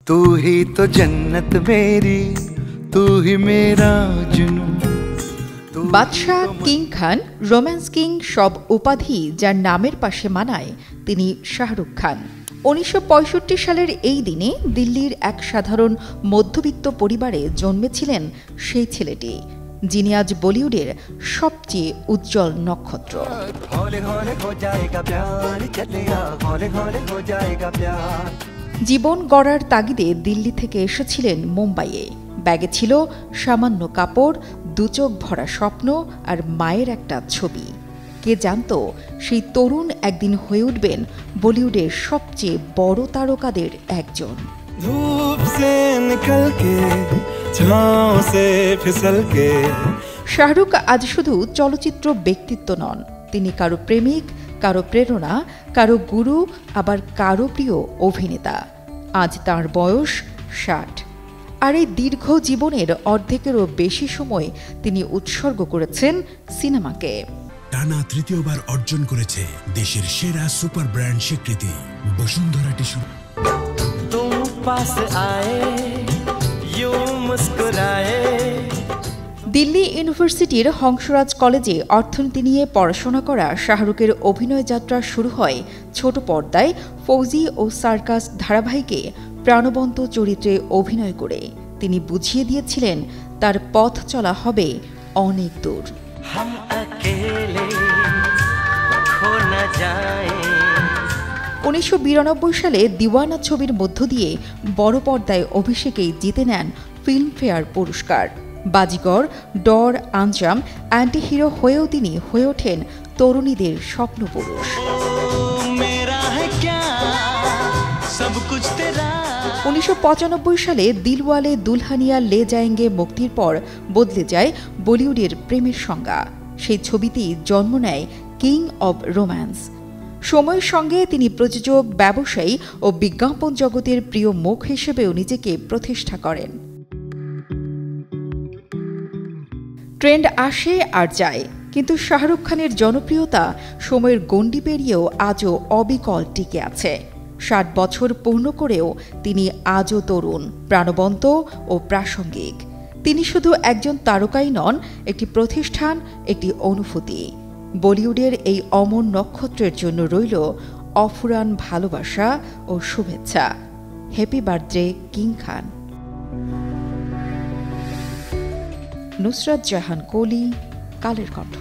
तू ही तो जन्नत मेरी, तू ही मेरा जुनून। বাদশাহ, কিং খান, রোম্যান্স কিং সব উপাধি যার নামের পাশে মানায় তিনি শাহরুখ খান। ১৯৬৫ সালের এই দিনে দিল্লির এক সাধারণ মধ্যবিত্ত পরিবারে জন্মেছিলেন সেই ছেলেটি, যিনি আজ বলিউডের সবচেয়ে উজ্জ্বল নক্ষত্র। জীবন গড়ার তাগিদে দিল্লি থেকে এসেছিলেন মুম্বাইয়ে। ব্যাগে ছিল সামান্য কাপড়, দুচোখ ভরা স্বপ্ন আর মায়ের একটা ছবি। কে জানতো সেই তরুণ একদিন হয়ে উঠবেন বলিউডের সবচেয়ে বড় তারকাদের একজন। শাহরুখ আজ শুধু চলচ্চিত্র ব্যক্তিত্ব নন, তিনি কারো প্রেমিক, কারো প্রেরণা, কারো গুরু, আবার কারো প্রিয় অভিনেতা। আজ তার বয়স ৬০, আর এই দীর্ঘ জীবনের অর্ধেকেরও বেশি সময় তিনি উৎসর্গ করেছেন সিনেমাকে। টানা তৃতীয়বার অর্জন করেছে দেশের সেরা সুপার ব্র্যান্ড স্বীকৃতি বসুন্ধরা টিস্যু। দিল্লি ইউনিভার্সিটির হংসরাজ কলেজে অর্থনীতি নিয়ে পড়াশোনা করা শাহরুখের অভিনয় যাত্রা শুরু হয় ছোট পর্দায় ফৌজি ও সার্কাস ধারাবাহিকে প্রাণবন্ত চরিত্রে অভিনয় করে। তিনি বুঝিয়ে দিয়েছিলেন তার পথ চলা হবে অনেক দূর। ১৯৯২ সালে দিওয়ানা ছবির মধ্য দিয়ে বড় পর্দায় অভিষেকেই জিতে নেন ফিল্মফেয়ার পুরস্কার। বাজিগর, ডর, আঞ্জাম, অ্যান্টি হিরো হয়েও তিনি হয়ে ওঠেন তরুণীদের স্বপ্নপুরুষ। ১৯৯৫ সালে দিলওয়ালে দুলহানিয়া লে যায়েঙ্গে মুক্তির পর বদলে যায় বলিউডের প্রেমের সংজ্ঞা। সেই ছবিতেই জন্ম নেয় কিং অব রোম্যান্স। সময়ের সঙ্গে তিনি প্রযোজক, ব্যবসায়ী ও বিজ্ঞাপন জগতের প্রিয় মুখ হিসেবেও নিজেকে প্রতিষ্ঠা করেন। ট্রেন্ড আসে আর যায়, কিন্তু শাহরুখ খানের জনপ্রিয়তা সময়ের গণ্ডি পেরিয়েও আজও অবিকল টিকে আছে। ৬০ বছর পূর্ণ করেও তিনি আজও তরুণ, প্রাণবন্ত ও প্রাসঙ্গিক। তিনি শুধু একজন তারকাই নন, একটি প্রতিষ্ঠান, একটি অনুভূতি। বলিউডের এই অমর নক্ষত্রের জন্য রইল অফুরান ভালোবাসা ও শুভেচ্ছা। হ্যাপি বার্থডে কিং খান। নুসরাত জাহান কোলি, কালের কণ্ঠ।